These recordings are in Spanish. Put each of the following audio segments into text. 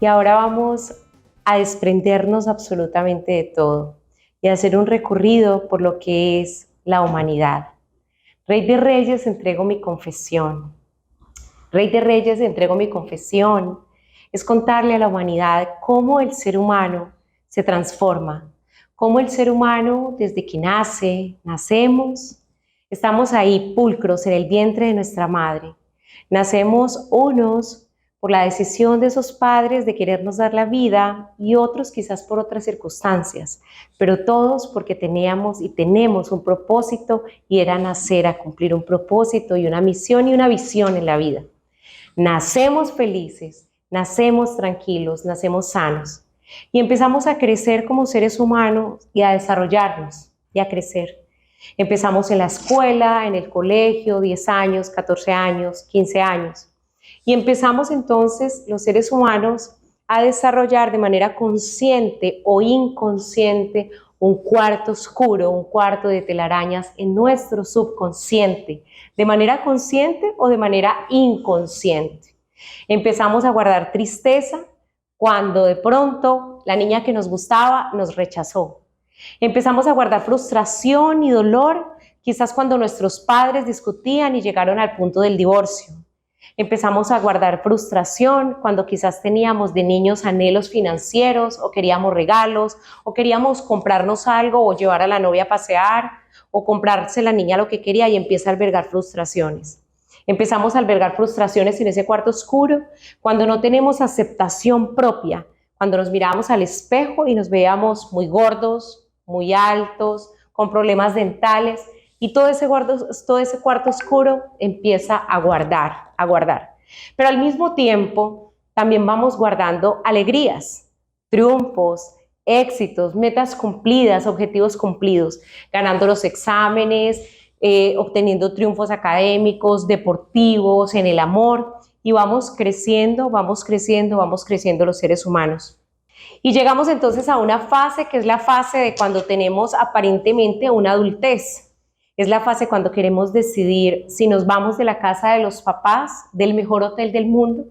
Y ahora vamos a desprendernos absolutamente de todo y a hacer un recorrido por lo que es la humanidad. Rey de Reyes, entrego mi confesión. Rey de Reyes, entrego mi confesión. Es contarle a la humanidad cómo el ser humano se transforma, cómo el ser humano desde que nacemos, estamos ahí pulcros en el vientre de nuestra madre. Nacemos unos por la decisión de esos padres de querernos dar la vida y otros quizás por otras circunstancias, pero todos porque teníamos y tenemos un propósito y era nacer a cumplir un propósito y una misión y una visión en la vida. Nacemos felices, nacemos tranquilos, nacemos sanos y empezamos a crecer como seres humanos y a desarrollarnos y a crecer. Empezamos en la escuela, en el colegio, 10 años, 14 años, 15 años. Y empezamos entonces los seres humanos a desarrollar de manera consciente o inconsciente un cuarto oscuro, un cuarto de telarañas en nuestro subconsciente, de manera consciente o de manera inconsciente. Empezamos a guardar tristeza cuando de pronto la niña que nos gustaba nos rechazó. Empezamos a guardar frustración y dolor, quizás cuando nuestros padres discutían y llegaron al punto del divorcio. Empezamos a guardar frustración cuando quizás teníamos de niños anhelos financieros o queríamos regalos o queríamos comprarnos algo o llevar a la novia a pasear o comprarse la niña lo que quería y empieza a albergar frustraciones. Empezamos a albergar frustraciones en ese cuarto oscuro cuando no tenemos aceptación propia, cuando nos mirábamos al espejo y nos veíamos muy gordos, muy altos, con problemas dentales y todo ese cuarto oscuro empieza a guardar. Pero al mismo tiempo también vamos guardando alegrías, triunfos, éxitos, metas cumplidas, objetivos cumplidos, ganando los exámenes, obteniendo triunfos académicos, deportivos, en el amor y vamos creciendo los seres humanos. Y llegamos entonces a una fase que es la fase de cuando tenemos aparentemente una adultez. Es la fase cuando queremos decidir si nos vamos de la casa de los papás, del mejor hotel del mundo.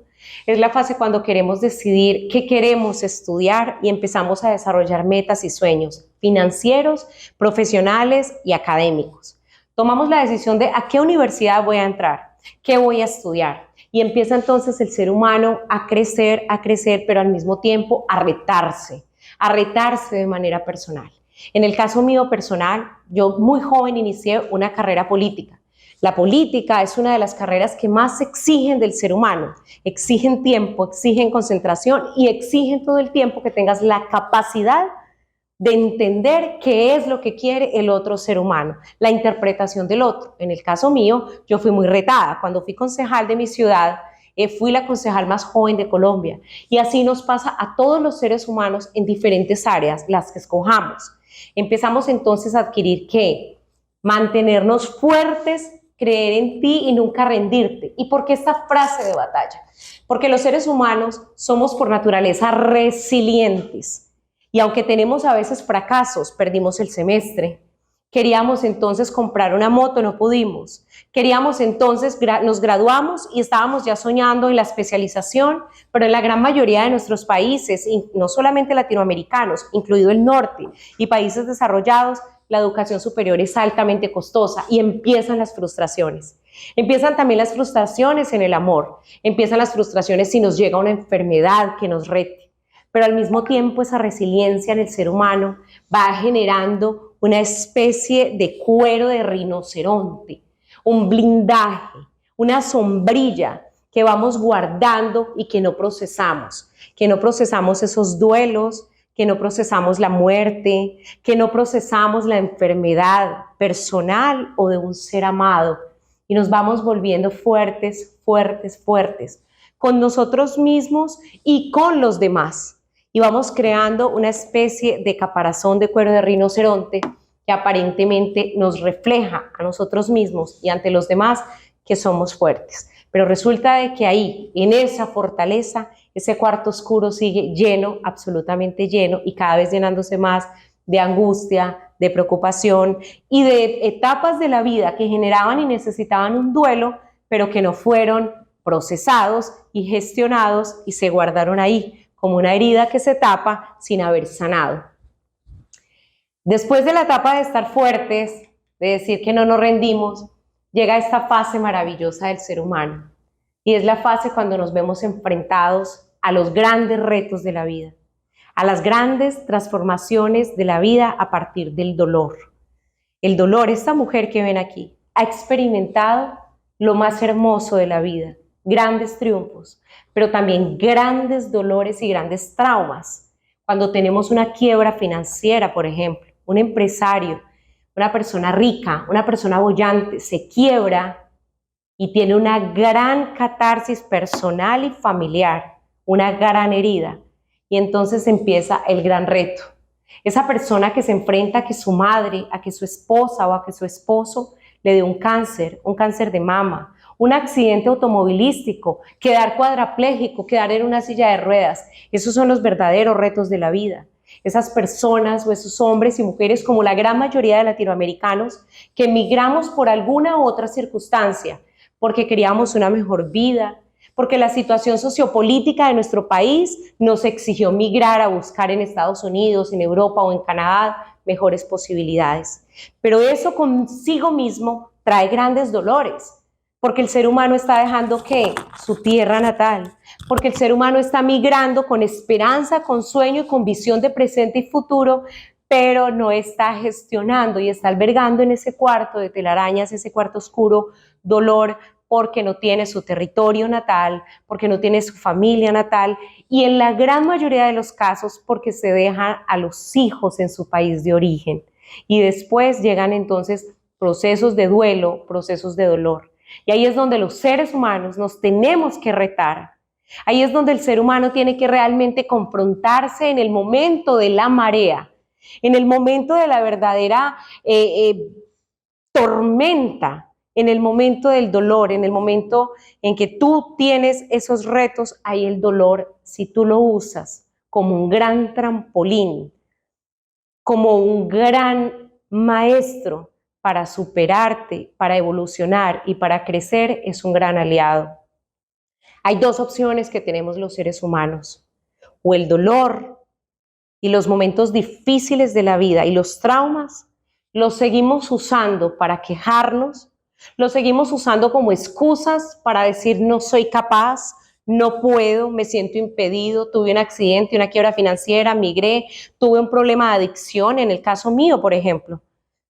Es la fase cuando queremos decidir qué queremos estudiar y empezamos a desarrollar metas y sueños financieros, profesionales y académicos. Tomamos la decisión de a qué universidad voy a entrar, qué voy a estudiar. Y empieza entonces el ser humano a crecer, pero al mismo tiempo a retarse de manera personal. En el caso mío personal, yo muy joven inicié una carrera política. La política es una de las carreras que más exigen del ser humano. Exigen tiempo, exigen concentración y exigen todo el tiempo que tengas la capacidad de entender qué es lo que quiere el otro ser humano, la interpretación del otro. En el caso mío, yo fui muy retada. Cuando fui concejal de mi ciudad, fui la concejal más joven de Colombia. Y así nos pasa a todos los seres humanos en diferentes áreas, las que escojamos. Empezamos entonces a adquirir ¿qué? Mantenernos fuertes, creer en ti y nunca rendirte. ¿Y por qué esta frase de batalla? Porque los seres humanos somos por naturaleza resilientes. Y aunque tenemos a veces fracasos, perdimos el semestre. Queríamos entonces comprar una moto, no pudimos. Queríamos entonces, nos graduamos y estábamos ya soñando en la especialización, pero en la gran mayoría de nuestros países, y no solamente latinoamericanos, incluido el norte y países desarrollados, la educación superior es altamente costosa y empiezan las frustraciones. Empiezan también las frustraciones en el amor, empiezan las frustraciones si nos llega una enfermedad que nos rete. Pero al mismo tiempo esa resiliencia en el ser humano va generando una especie de cuero de rinoceronte, un blindaje, una sombrilla que vamos guardando y que no procesamos esos duelos, que no procesamos la muerte, que no procesamos la enfermedad personal o de un ser amado y nos vamos volviendo fuertes con nosotros mismos y con los demás. Y vamos creando una especie de caparazón de cuero de rinoceronte que aparentemente nos refleja a nosotros mismos y ante los demás que somos fuertes. Pero resulta de que ahí, en esa fortaleza, ese cuarto oscuro sigue lleno, absolutamente lleno, y cada vez llenándose más de angustia, de preocupación y de etapas de la vida que generaban y necesitaban un duelo, pero que no fueron procesados y gestionados y se guardaron ahí como una herida que se tapa sin haber sanado. Después de la etapa de estar fuertes, de decir que no nos rendimos, llega esta fase maravillosa del ser humano. Y es la fase cuando nos vemos enfrentados a los grandes retos de la vida, a las grandes transformaciones de la vida a partir del dolor. El dolor, esta mujer que ven aquí, ha experimentado lo más hermoso de la vida, grandes triunfos, pero también grandes dolores y grandes traumas. Cuando tenemos una quiebra financiera, por ejemplo, un empresario, una persona rica, una persona boyante, se quiebra y tiene una gran catarsis personal y familiar, una gran herida. Y entonces empieza el gran reto. Esa persona que se enfrenta a que su madre, a que su esposa o a que su esposo le dé un cáncer de mama, un accidente automovilístico, quedar cuadrapléjico, quedar en una silla de ruedas. Esos son los verdaderos retos de la vida. Esas personas o esos hombres y mujeres, como la gran mayoría de latinoamericanos, que emigramos por alguna u otra circunstancia, porque queríamos una mejor vida, porque la situación sociopolítica de nuestro país nos exigió migrar a buscar en Estados Unidos, en Europa o en Canadá mejores posibilidades. Pero eso consigo mismo trae grandes dolores, porque el ser humano está dejando ¿qué? Su tierra natal, porque el ser humano está migrando con esperanza, con sueño y con visión de presente y futuro, pero no está gestionando y está albergando en ese cuarto de telarañas, ese cuarto oscuro, dolor, porque no tiene su territorio natal, porque no tiene su familia natal y en la gran mayoría de los casos porque se dejan a los hijos en su país de origen. Y después llegan entonces procesos de duelo, procesos de dolor. Y ahí es donde los seres humanos nos tenemos que retar. Ahí es donde el ser humano tiene que realmente confrontarse en el momento de la marea, en el momento de la verdadera tormenta, en el momento del dolor, en el momento en que tú tienes esos retos, ahí el dolor, si tú lo usas como un gran trampolín, como un gran maestro para superarte, para evolucionar y para crecer, es un gran aliado. Hay dos opciones que tenemos los seres humanos, o el dolor y los momentos difíciles de la vida y los traumas, los seguimos usando para quejarnos, los seguimos usando como excusas para decir no soy capaz, no puedo, me siento impedido, tuve un accidente, una quiebra financiera, migré, tuve un problema de adicción, en el caso mío, por ejemplo.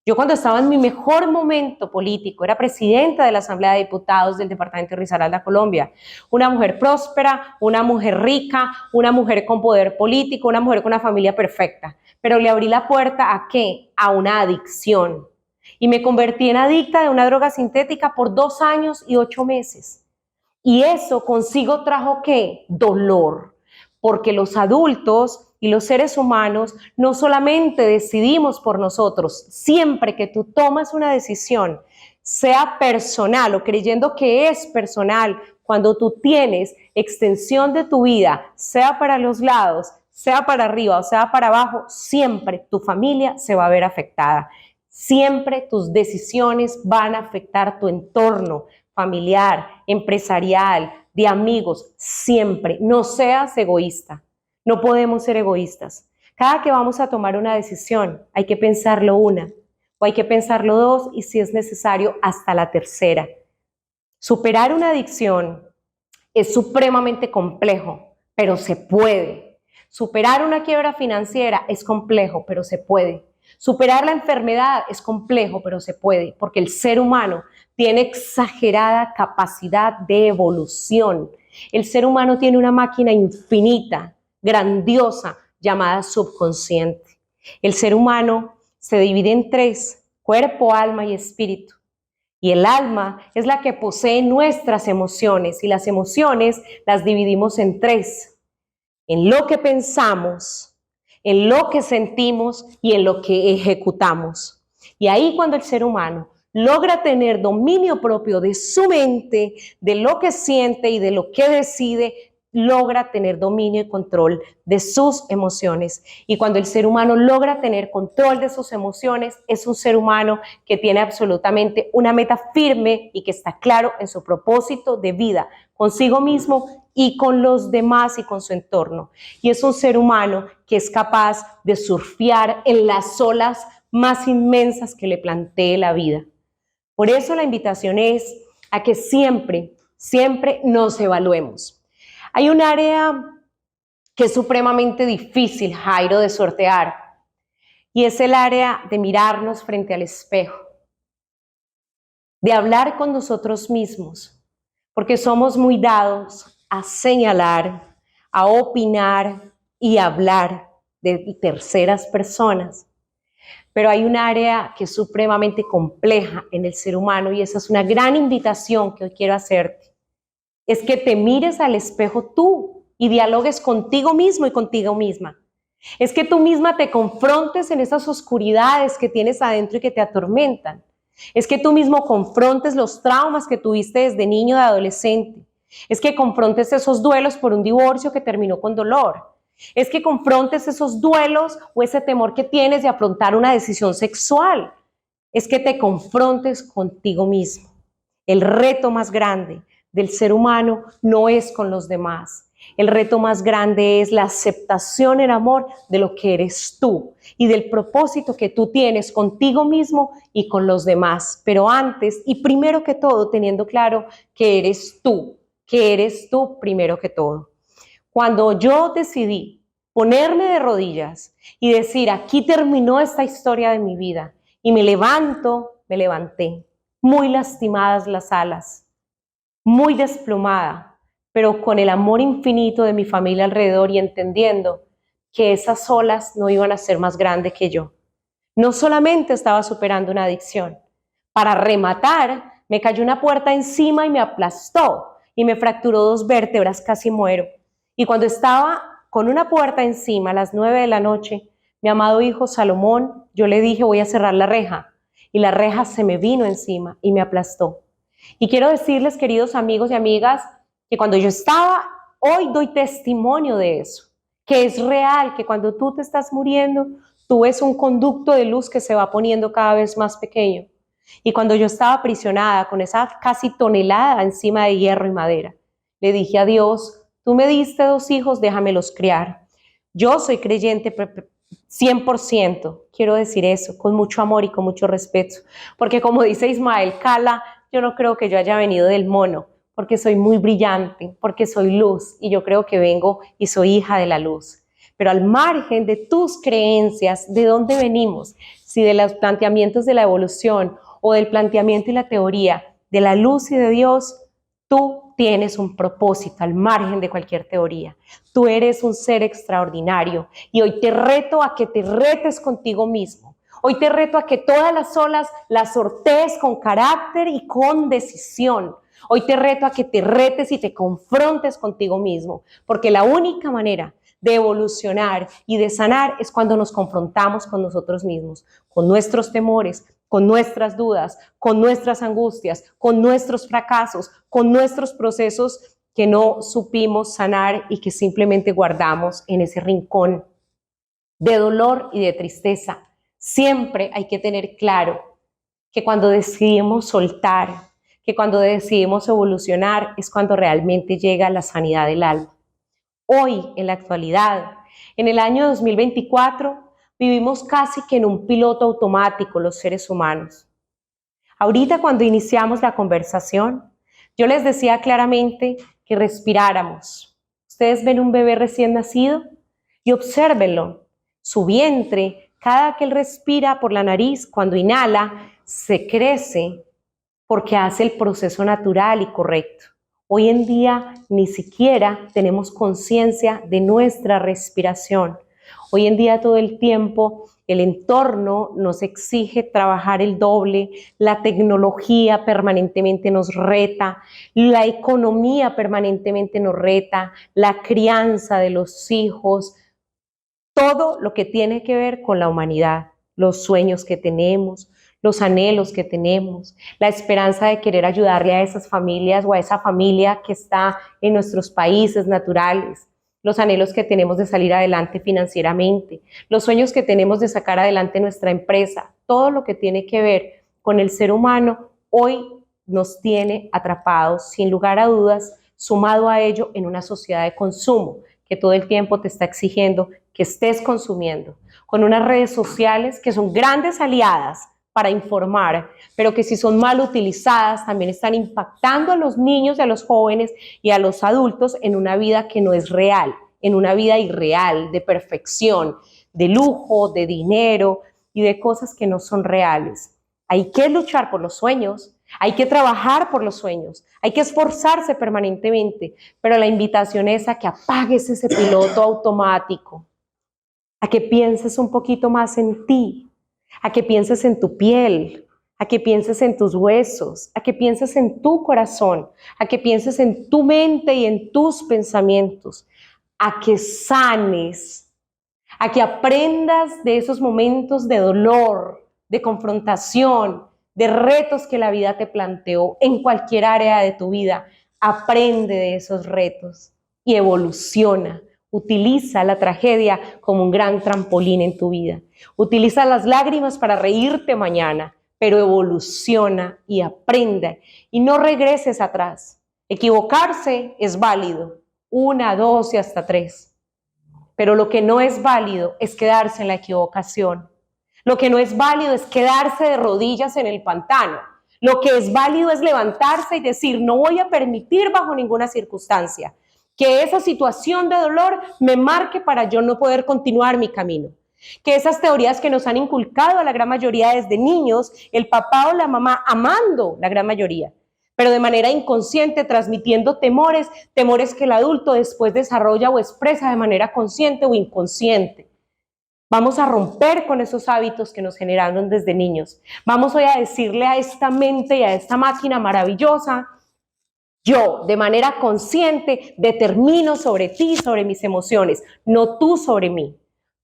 Yo cuando estaba en mi mejor momento político, era presidenta de la Asamblea de Diputados del departamento de Risaralda, Colombia. Una mujer próspera, una mujer rica, una mujer con poder político, una mujer con una familia perfecta. Pero le abrí la puerta ¿a qué? A una adicción. Y me convertí en adicta de una droga sintética por 2 años y 8 meses. Y eso consigo trajo ¿qué? Dolor. Porque los adultos y los seres humanos no solamente decidimos por nosotros, siempre que tú tomas una decisión, sea personal o creyendo que es personal, cuando tú tienes extensión de tu vida, sea para los lados, sea para arriba o sea para abajo, siempre tu familia se va a ver afectada. Siempre tus decisiones van a afectar tu entorno familiar, empresarial, de amigos, siempre. No seas egoísta. No podemos ser egoístas. Cada que vamos a tomar una decisión, hay que pensarlo una, o hay que pensarlo 2 y si es necesario, hasta la tercera. Superar una adicción es supremamente complejo, pero se puede. Superar una quiebra financiera es complejo, pero se puede. Superar la enfermedad es complejo, pero se puede, porque el ser humano tiene exagerada capacidad de evolución. El ser humano tiene una máquina infinita, grandiosa, llamada subconsciente. El ser humano se divide en 3, cuerpo, alma y espíritu. Y el alma es la que posee nuestras emociones y las emociones las dividimos en 3, en lo que pensamos, en lo que sentimos y en lo que ejecutamos. Y ahí cuando el ser humano logra tener dominio propio de su mente, de lo que siente y de lo que decide, logra tener dominio y control de sus emociones. Y cuando el ser humano logra tener control de sus emociones, es un ser humano que tiene absolutamente una meta firme y que está claro en su propósito de vida, consigo mismo y con los demás y con su entorno. Y es un ser humano que es capaz de surfear en las olas más inmensas que le plantee la vida. Por eso la invitación es a que siempre nos evaluemos. Hay un área que es supremamente difícil, Jairo, de sortear, y es el área de mirarnos frente al espejo, de hablar con nosotros mismos, porque somos muy dados a señalar, a opinar y a hablar de terceras personas. Pero hay un área que es supremamente compleja en el ser humano y esa es una gran invitación que hoy quiero hacerte. Es que te mires al espejo tú y dialogues contigo mismo y contigo misma. Es que tú misma te confrontes en esas oscuridades que tienes adentro y que te atormentan. Es que tú mismo confrontes los traumas que tuviste desde niño o de adolescente. Es que confrontes esos duelos por un divorcio que terminó con dolor. Es que confrontes esos duelos o ese temor que tienes de afrontar una decisión sexual. Es que te confrontes contigo mismo. El reto más grande del ser humano no es con los demás. El reto más grande es la aceptación en amor de lo que eres tú y del propósito que tú tienes contigo mismo y con los demás. Pero antes y primero que todo, teniendo claro que eres tú primero que todo. Cuando yo decidí ponerme de rodillas y decir, aquí terminó esta historia de mi vida y me levanté, muy lastimadas las alas, muy desplomada, pero con el amor infinito de mi familia alrededor y entendiendo que esas olas no iban a ser más grandes que yo. No solamente estaba superando una adicción, para rematar, me cayó una puerta encima y me aplastó y me fracturó 2 vértebras, casi muero. Y cuando estaba con una puerta encima a las 9 de la noche, mi amado hijo Salomón, yo le dije, voy a cerrar la reja. Y la reja se me vino encima y me aplastó. Y quiero decirles, queridos amigos y amigas, que cuando yo estaba, hoy doy testimonio de eso, que es real, que cuando tú te estás muriendo, tú ves un conducto de luz que se va poniendo cada vez más pequeño. Y cuando yo estaba aprisionada con esa casi tonelada encima de hierro y madera, le dije a Dios, tú me diste 2 hijos, déjamelos criar. Yo soy creyente 100%, quiero decir eso, con mucho amor y con mucho respeto, porque como dice Ismael Cala, yo no creo que yo haya venido del mono, porque soy muy brillante, porque soy luz y yo creo que vengo y soy hija de la luz. Pero al margen de tus creencias, ¿de dónde venimos? Si de los planteamientos de la evolución o del planteamiento y la teoría de la luz y de Dios, tú tienes un propósito al margen de cualquier teoría. Tú eres un ser extraordinario y hoy te reto a que te retes contigo mismo. Hoy te reto a que todas las olas las sortees con carácter y con decisión. Hoy te reto a que te retes y te confrontes contigo mismo, porque la única manera de evolucionar y de sanar es cuando nos confrontamos con nosotros mismos, con nuestros temores, con nuestras dudas, con nuestras angustias, con nuestros fracasos, con nuestros procesos que no supimos sanar y que simplemente guardamos en ese rincón de dolor y de tristeza. Siempre hay que tener claro que cuando decidimos soltar, que cuando decidimos evolucionar, es cuando realmente llega la sanidad del alma. Hoy, en la actualidad, en el año 2024, vivimos casi que en un piloto automático los seres humanos. Ahorita cuando iniciamos la conversación, yo les decía claramente que respiráramos. Ustedes ven un bebé recién nacido y obsérvenlo. Su vientre, cada que él respira por la nariz, cuando inhala, se crece porque hace el proceso natural y correcto. Hoy en día ni siquiera tenemos conciencia de nuestra respiración. Hoy en día todo el tiempo el entorno nos exige trabajar el doble, la tecnología permanentemente nos reta, la economía permanentemente nos reta, la crianza de los hijos, todo lo que tiene que ver con la humanidad, los sueños que tenemos, los anhelos que tenemos, la esperanza de querer ayudarle a esas familias o a esa familia que está en nuestros países naturales, los anhelos que tenemos de salir adelante financieramente, los sueños que tenemos de sacar adelante nuestra empresa, todo lo que tiene que ver con el ser humano, hoy nos tiene atrapados, sin lugar a dudas, sumado a ello en una sociedad de consumo que todo el tiempo te está exigiendo que estés consumiendo, con unas redes sociales que son grandes aliadas para informar, pero que si son mal utilizadas también están impactando a los niños y a los jóvenes y a los adultos en una vida que no es real, en una vida irreal, de perfección, de lujo, de dinero y de cosas que no son reales. Hay que luchar por los sueños, hay que trabajar por los sueños, hay que esforzarse permanentemente, pero la invitación es a que apagues ese piloto automático, a que pienses un poquito más en ti, a que pienses en tu piel, a que pienses en tus huesos, a que pienses en tu corazón, a que pienses en tu mente y en tus pensamientos, a que sanes, a que aprendas de esos momentos de dolor, de confrontación, de retos que la vida te planteó en cualquier área de tu vida. Aprende de esos retos y evoluciona. Utiliza la tragedia como un gran trampolín en tu vida. Utiliza las lágrimas para reírte mañana, pero evoluciona y aprende y no regreses atrás. Equivocarse es válido, 1, 2 y hasta 3. Pero lo que no es válido es quedarse en la equivocación. Lo que no es válido es quedarse de rodillas en el pantano. Lo que es válido es levantarse y decir, no voy a permitir bajo ninguna circunstancia que esa situación de dolor me marque para yo no poder continuar mi camino. Que esas teorías que nos han inculcado a la gran mayoría desde niños, el papá o la mamá amando la gran mayoría, pero de manera inconsciente, transmitiendo temores que el adulto después desarrolla o expresa de manera consciente o inconsciente. Vamos a romper con esos hábitos que nos generaron desde niños. Vamos hoy a decirle a esta mente y a esta máquina maravillosa, yo de manera consciente determino sobre ti, sobre mis emociones, no tú sobre mí.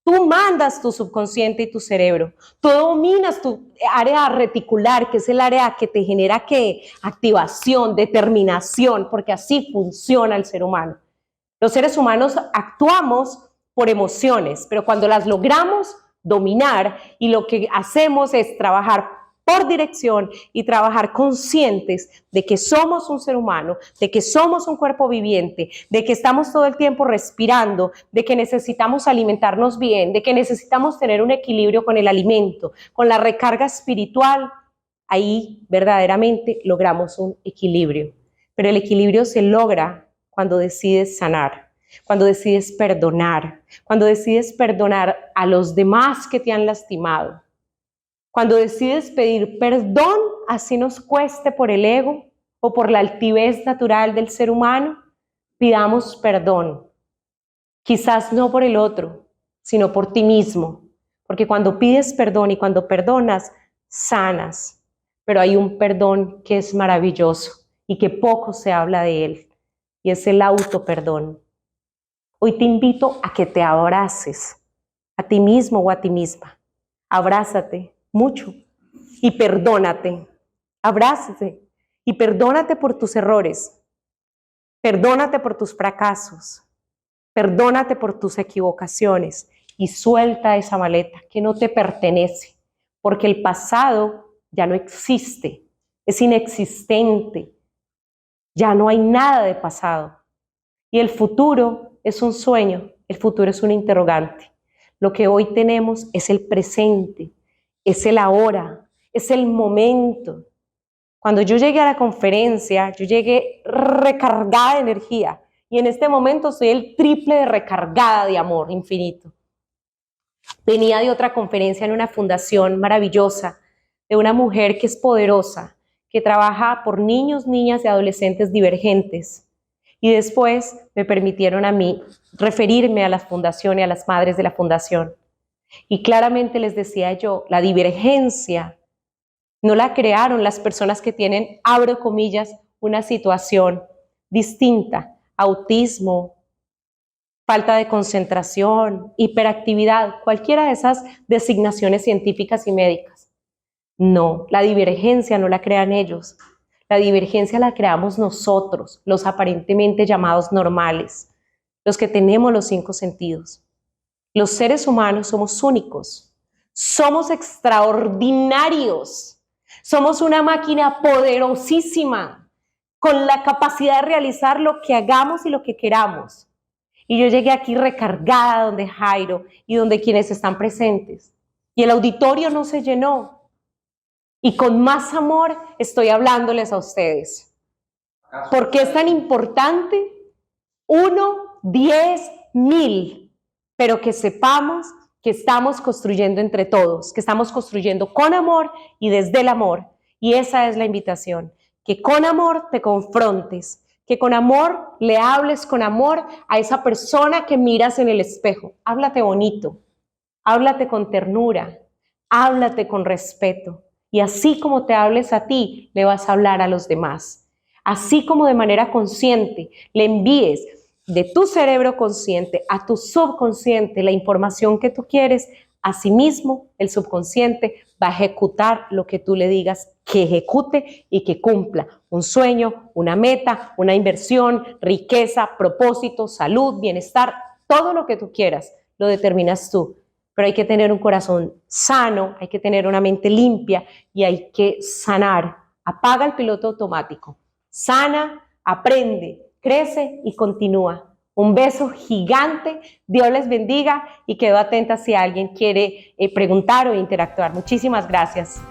Tú mandas tu subconsciente y tu cerebro. Tú dominas tu área reticular, que es el área que te genera ¿qué? Activación, determinación, porque así funciona el ser humano. Los seres humanos actuamos por emociones, pero cuando las logramos dominar y lo que hacemos es trabajar por dirección y trabajar conscientes de que somos un ser humano, de que somos un cuerpo viviente, de que estamos todo el tiempo respirando, de que necesitamos alimentarnos bien, de que necesitamos tener un equilibrio con el alimento, con la recarga espiritual, ahí verdaderamente logramos un equilibrio. Pero el equilibrio se logra cuando decides sanar, cuando decides perdonar a los demás que te han lastimado, cuando decides pedir perdón, así nos cueste por el ego o por la altivez natural del ser humano, pidamos perdón. Quizás no por el otro, sino por ti mismo. Porque cuando pides perdón y cuando perdonas, sanas. Pero hay un perdón que es maravilloso y que poco se habla de él. Y es el autoperdón. Hoy te invito a que te abraces a ti mismo o a ti misma. Abrázate mucho y perdónate. Abrázate y perdónate por tus errores. Perdónate por tus fracasos. Perdónate por tus equivocaciones y suelta esa maleta que no te pertenece, porque el pasado ya no existe, es inexistente. Ya no hay nada de pasado. Y el futuro es un sueño, el futuro es un interrogante. Lo que hoy tenemos es el presente, es el ahora, es el momento. Cuando yo llegué a la conferencia, yo llegué recargada de energía y en este momento soy el triple de recargada de amor infinito. Venía de otra conferencia en una fundación maravillosa de una mujer que es poderosa, que trabaja por niños, niñas y adolescentes divergentes. Y después me permitieron a mí referirme a la fundación y a las madres de la fundación. Y claramente les decía yo, la divergencia no la crearon las personas que tienen, abro comillas, una situación distinta, autismo, falta de concentración, hiperactividad, cualquiera de esas designaciones científicas y médicas. No, la divergencia no la crean ellos. La divergencia la creamos nosotros, los aparentemente llamados normales, los que tenemos los 5 sentidos. Los seres humanos somos únicos, somos extraordinarios, somos una máquina poderosísima, con la capacidad de realizar lo que hagamos y lo que queramos. Y yo llegué aquí recargada donde Jairo y donde quienes están presentes. Y el auditorio no se llenó. Y con más amor estoy hablándoles a ustedes. ¿Por qué es tan importante? 1, 10, 1000. Pero que sepamos que estamos construyendo entre todos, que estamos construyendo con amor y desde el amor. Y esa es la invitación, que con amor te confrontes, que con amor le hables con amor a esa persona que miras en el espejo. Háblate bonito, háblate con ternura, háblate con respeto. Y así como te hables a ti, le vas a hablar a los demás. Así como de manera consciente le envíes de tu cerebro consciente a tu subconsciente la información que tú quieres, asimismo el subconsciente va a ejecutar lo que tú le digas que ejecute y que cumpla. Un sueño, una meta, una inversión, riqueza, propósito, salud, bienestar, todo lo que tú quieras, lo determinas tú. Pero hay que tener un corazón sano, hay que tener una mente limpia y hay que sanar. Apaga el piloto automático. Sana, aprende, crece y continúa. Un beso gigante, Dios les bendiga y quedo atenta si alguien quiere preguntar o interactuar. Muchísimas gracias.